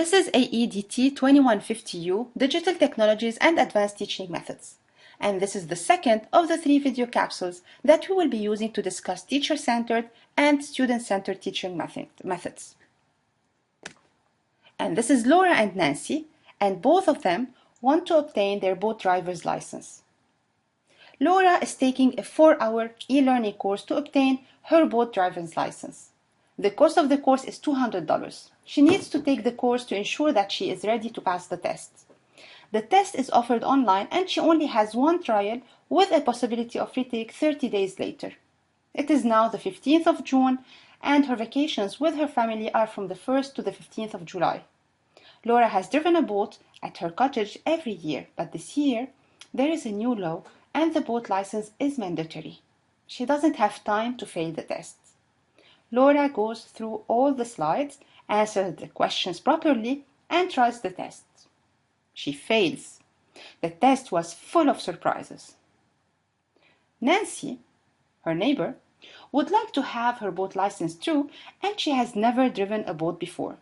This is AEDT 2150U, Digital Technologies and Advanced Teaching Methods. And this is the second of the 3 video capsules that we will be using to discuss teacher-centered and student-centered teaching methods. And this is Laura and Nancy, and both of them want to obtain their boat driver's license. Laura is taking a 4-hour e-learning course to obtain her boat driver's license. The cost of the course is $200. She needs to take the course to ensure that she is ready to pass the test. The test is offered online and she only has one trial with a possibility of retake 30 days later. It is now the 15th of June and her vacations with her family are from the 1st to the 15th of July. Laura has driven a boat at her cottage every year, but this year there is a new law and the boat license is mandatory. She doesn't have time to fail the test. Laura goes through all the slides, answers the questions properly, and tries the test. She fails. The test was full of surprises. Nancy, her neighbor, would like to have her boat license too, and she has never driven a boat before.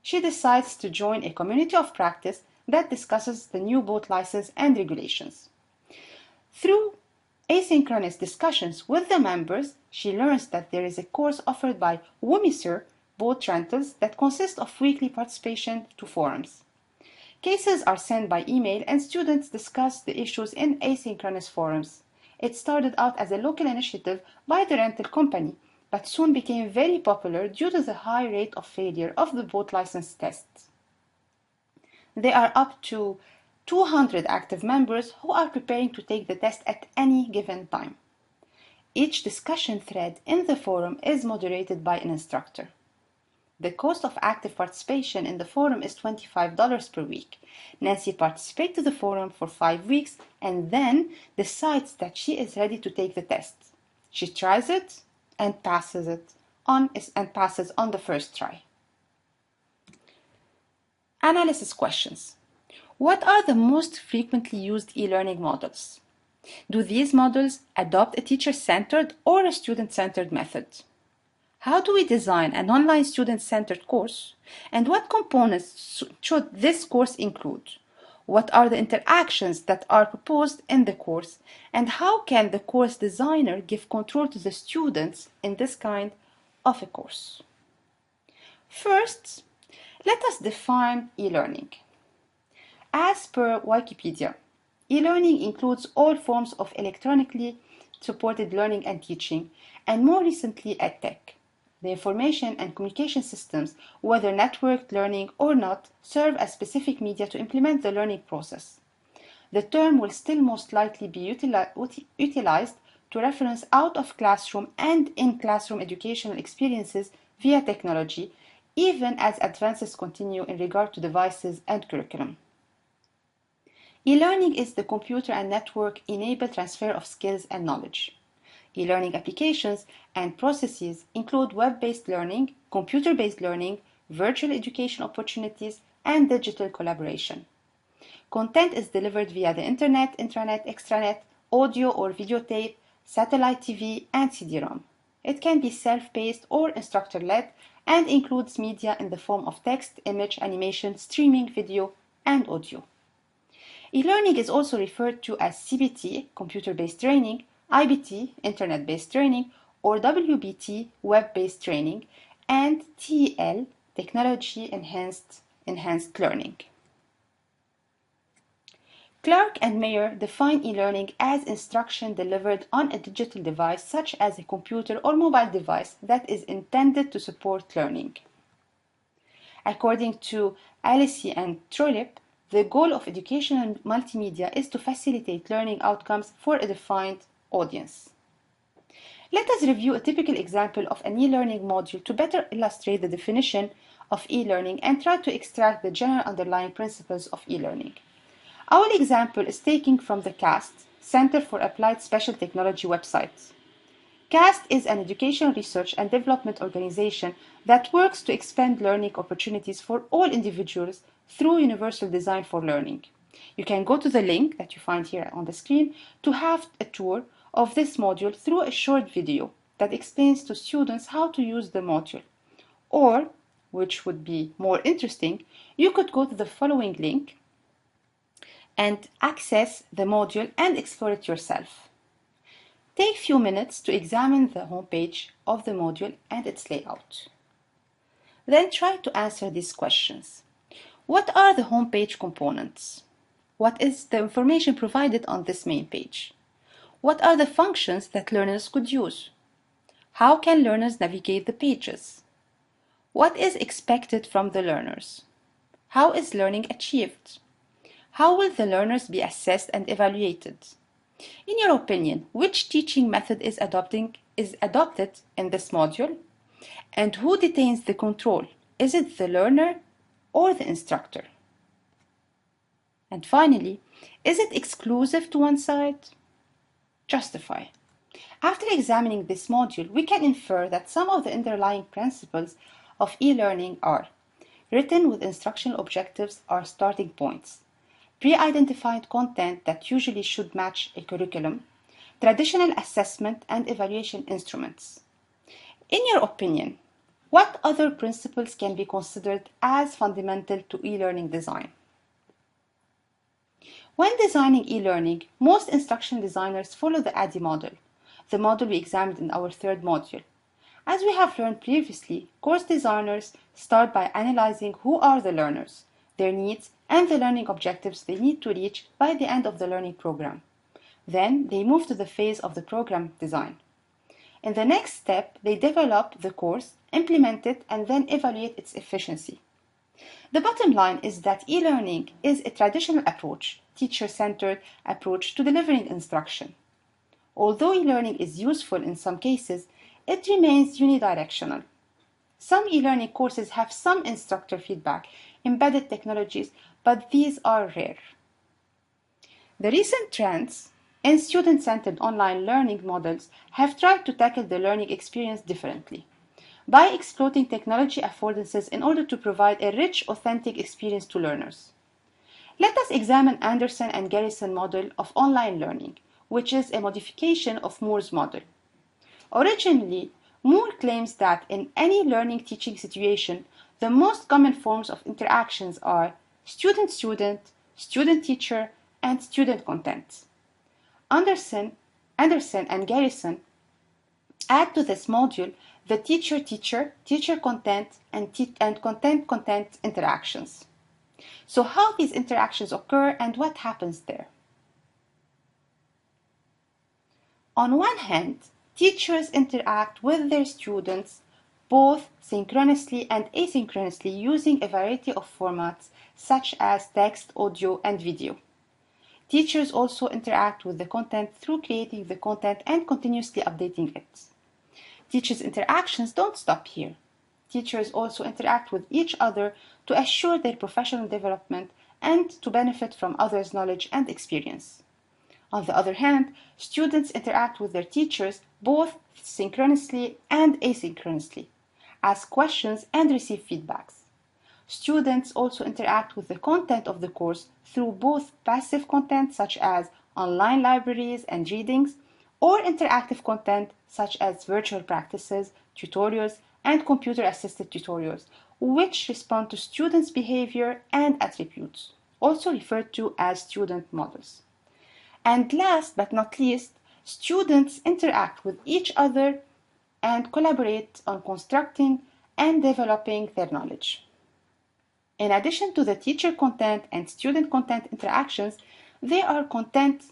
She decides to join a community of practice that discusses the new boat license and regulations. Through asynchronous discussions with the members, she learns that there is a course offered by WOMISER boat rentals that consists of weekly participation to forums. Cases are sent by email and students discuss the issues in asynchronous forums. It started out as a local initiative by the rental company, but soon became very popular due to the high rate of failure of the boat license tests. There are up to 200 active members who are preparing to take the test at any given time. Each discussion thread in the forum is moderated by an instructor. The cost of active participation in the forum is $25 per week. Nancy participates in the forum for 5 weeks and then decides that she is ready to take the test. She tries it and passes on the first try. Analysis questions. What are the most frequently used e-learning models? Do these models adopt a teacher-centered or a student-centered method? How do we design an online student-centered course? And what components should this course include? What are the interactions that are proposed in the course? And how can the course designer give control to the students in this kind of a course? First, let us define e-learning. As per Wikipedia, e-learning includes all forms of electronically supported learning and teaching, and more recently EdTech. The information and communication systems, whether networked learning or not, serve as specific media to implement the learning process. The term will still most likely be utilized to reference out-of-classroom and in-classroom educational experiences via technology, even as advances continue in regard to devices and curriculum. E-learning is the computer and network-enabled transfer of skills and knowledge. E-learning applications and processes include web-based learning, computer-based learning, virtual education opportunities, and digital collaboration. Content is delivered via the internet, intranet, extranet, audio or videotape, satellite TV, and CD-ROM. It can be self-paced or instructor-led and includes media in the form of text, image, animation, streaming, video, and audio. E-learning is also referred to as CBT, computer-based training, IBT, internet-based training, or WBT, web-based training, and TEL, technology-enhanced learning. Clark and Mayer define e-learning as instruction delivered on a digital device such as a computer or mobile device that is intended to support learning. According to Alesi and Trolip, the goal of educational multimedia is to facilitate learning outcomes for a defined audience. Let us review a typical example of an e-learning module to better illustrate the definition of e-learning and try to extract the general underlying principles of e-learning. Our example is taken from the CAST, Center for Applied Special Technology website. CAST is an educational research and development organization that works to expand learning opportunities for all individuals through universal design for learning. You can go to the link that you find here on the screen to have a tour of this module through a short video that explains to students how to use the module. Or which would be more interesting, you could go to the following link and access the module and explore it yourself. Take a few minutes to examine the homepage of the module and its layout. Then try to answer these questions. What are the homepage components? What is the information provided on this main page? What are the functions that learners could use? How can learners navigate the pages? What is expected from the learners? How is learning achieved? How will the learners be assessed and evaluated? In your opinion, which teaching method is adopted in this module? And who retains the control? Is it the learner or the instructor? And finally, is it exclusive to one side? Justify. After examining this module, we can infer that some of the underlying principles of e-learning are written with instructional objectives or starting points, pre-identified content that usually should match a curriculum, traditional assessment and evaluation instruments. In your opinion, what other principles can be considered as fundamental to e-learning design? When designing e-learning, most instructional designers follow the ADDIE model, the model we examined in our third module. As we have learned previously, course designers start by analyzing who are the learners, their needs, and the learning objectives they need to reach by the end of the learning program. Then they move to the phase of the program design. In the next step, they develop the course, implement it, and then evaluate its efficiency. The bottom line is that e-learning is a traditional approach, teacher-centered approach to delivering instruction. Although e-learning is useful in some cases, it remains unidirectional. Some e-learning courses have some instructor feedback, embedded technologies, but these are rare. The recent trends in student-centered online learning models have tried to tackle the learning experience differently by exploiting technology affordances in order to provide a rich, authentic experience to learners. Let us examine Anderson and Garrison model of online learning, which is a modification of Moore's model. Originally, Moore claims that in any learning teaching situation, the most common forms of interactions are student-student, student-teacher, and student content. Anderson and Garrison add to this module the teacher-teacher, teacher-content, and content-content interactions. So how these interactions occur and what happens there? On one hand, teachers interact with their students both synchronously and asynchronously using a variety of formats such as text, audio, and video. Teachers also interact with the content through creating the content and continuously updating it. Teachers' interactions don't stop here. Teachers also interact with each other to assure their professional development and to benefit from others' knowledge and experience. On the other hand, students interact with their teachers both synchronously and asynchronously, ask questions and receive feedbacks. Students also interact with the content of the course through both passive content such as online libraries and readings, or interactive content such as virtual practices, tutorials, and computer-assisted tutorials, which respond to students' behavior and attributes, also referred to as student models. And last but not least, students interact with each other and collaborate on constructing and developing their knowledge. In addition to the teacher content and student content interactions, there are content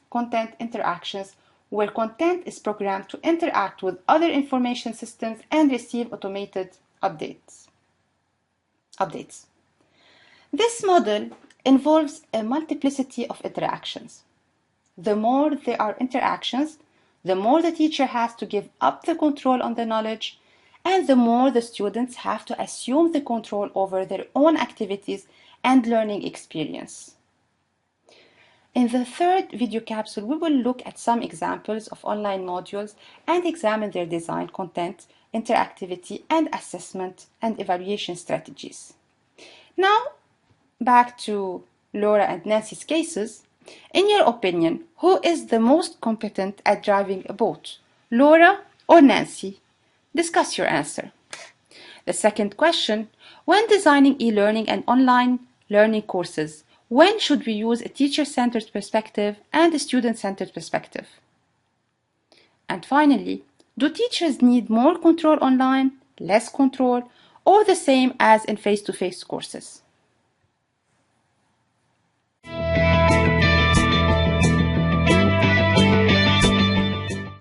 interactions where content is programmed to interact with other information systems and receive automated updates. This model involves a multiplicity of interactions. The more there are interactions, the more the teacher has to give up the control on the knowledge, and the more the students have to assume the control over their own activities and learning experience. In the third video capsule, we will look at some examples of online modules and examine their design, content, interactivity, and assessment and evaluation strategies. Now, back to Laura and Nancy's cases. In your opinion, who is the most competent at driving a boat, Laura or Nancy? Discuss your answer. The second question, when designing e-learning and online learning courses, when should we use a teacher-centered perspective and a student-centered perspective? And finally, do teachers need more control online, less control, or the same as in face-to-face courses?